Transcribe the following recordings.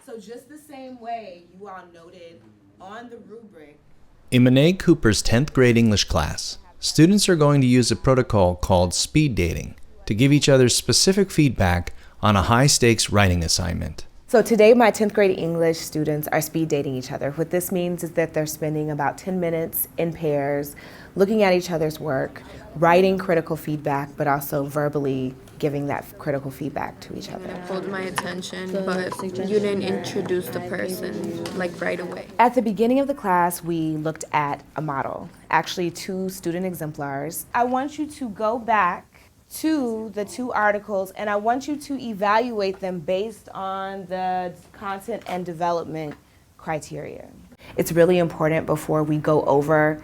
So just the same way you all noted on the rubric. In Monet Cooper's 10th grade English class, students are going to use a protocol called speed dating to give each other specific feedback on a high-stakes writing assignment. So today my 10th grade English students are speed dating each other. What this means is that they're spending about 10 minutes in pairs, looking at each other's work, writing critical feedback, but also verbally giving that critical feedback to each other. Hold my attention, but you didn't introduce the person like right away. At the beginning of the class, we looked at a model, actually 2 student exemplars. I want you to go back to the 2 articles, and I want you to evaluate them based on the content and development criteria. It's really important before we go over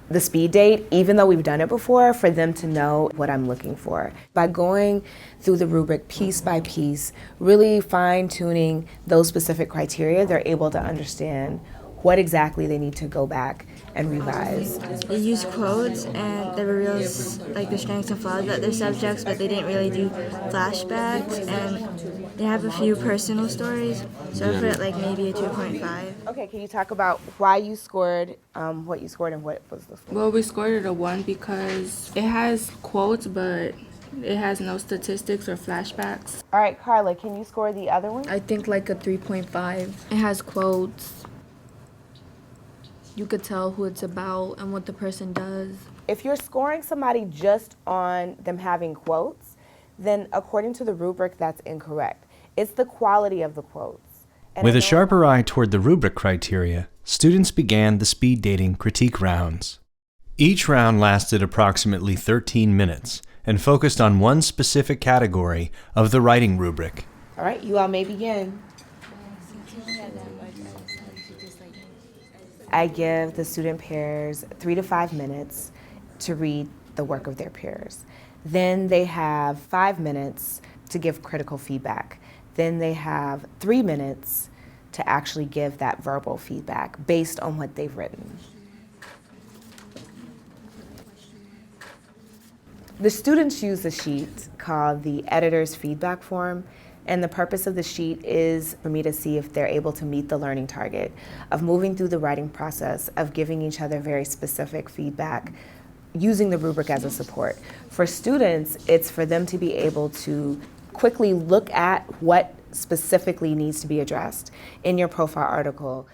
the speed date, even though we've done it before, for them to know what I'm looking for. By going through the rubric piece by piece, really fine-tuning those specific criteria, they're able to understand what exactly they need to go back and revise. They use quotes and they reveals like the strengths and flaws of their subjects, but they didn't really do flashbacks, and they have a few personal stories, so I put like maybe a 2.5. Okay, can you talk about why you scored what you scored and what was the score? Well, we scored it a 1 because it has quotes, but it has no statistics or flashbacks. All right, Carla, can you score the other one? I think like a 3.5. It has quotes. You could tell who it's about and what the person does. If you're scoring somebody just on them having quotes, then according to the rubric, that's incorrect. It's the quality of the quotes. And With a sharper eye toward the rubric criteria, students began the speed dating critique rounds. Each round lasted approximately 13 minutes and focused on one specific category of the writing rubric. All right, you all may begin. I give the student pairs 3 to 5 minutes to read the work of their peers. Then they have 5 minutes to give critical feedback. Then they have 3 minutes to actually give that verbal feedback based on what they've written. The students use a sheet called the editor's feedback form. And the purpose of the sheet is for me to see if they're able to meet the learning target of moving through the writing process, of giving each other very specific feedback, using the rubric as a support. For students, it's for them to be able to quickly look at what specifically needs to be addressed in your profile article.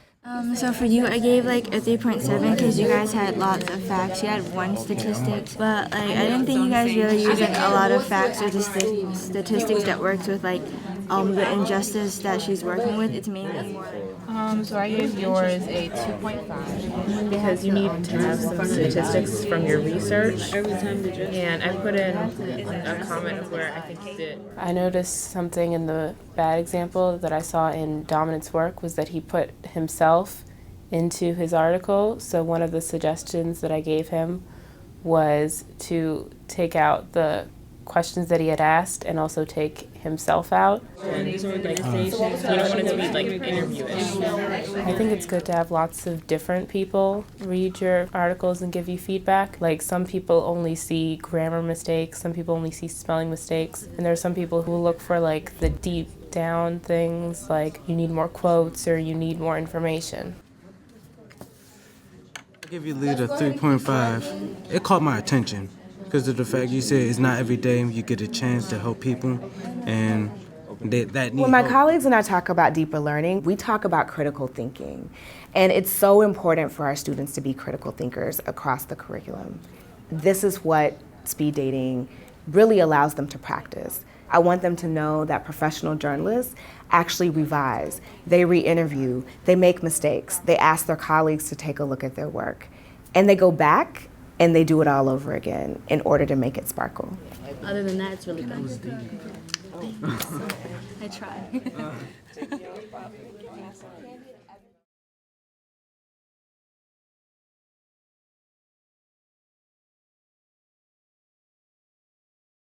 So for you, I gave like a 3.7 because you guys had lots of facts. You had 1 statistics, but like I didn't think you guys really used like a lot of facts or just the statistics that works with like the injustice that she's working with. It's mainly more. So I gave yours a 2.5 because you need to have some statistics from your research. And I put in a comment of where I think you did. I noticed something in the bad example that I saw in Dominant's work was that he put himself into his article. So one of the suggestions that I gave him was to take out the questions that he had asked and also take himself out. And these are organizations, you don't want it to be like interview-ish. I think it's good to have lots of different people read your articles and give you feedback. Like some people only see grammar mistakes, some people only see spelling mistakes, and there are some people who look for like the deep down things, like you need more quotes or you need more information. I give you lead a 3.5. It caught my attention because of the fact you said it's not every day you get a chance to help people, and that need When my help. colleagues and I talk about deeper learning, we talk about critical thinking. And it's so important for our students to be critical thinkers across the curriculum. This is what speed dating really allows them to practice. I want them to know that professional journalists actually revise, they re-interview, they make mistakes, they ask their colleagues to take a look at their work, and they go back and they do it all over again in order to make it sparkle. Other than that, it's really good. I try.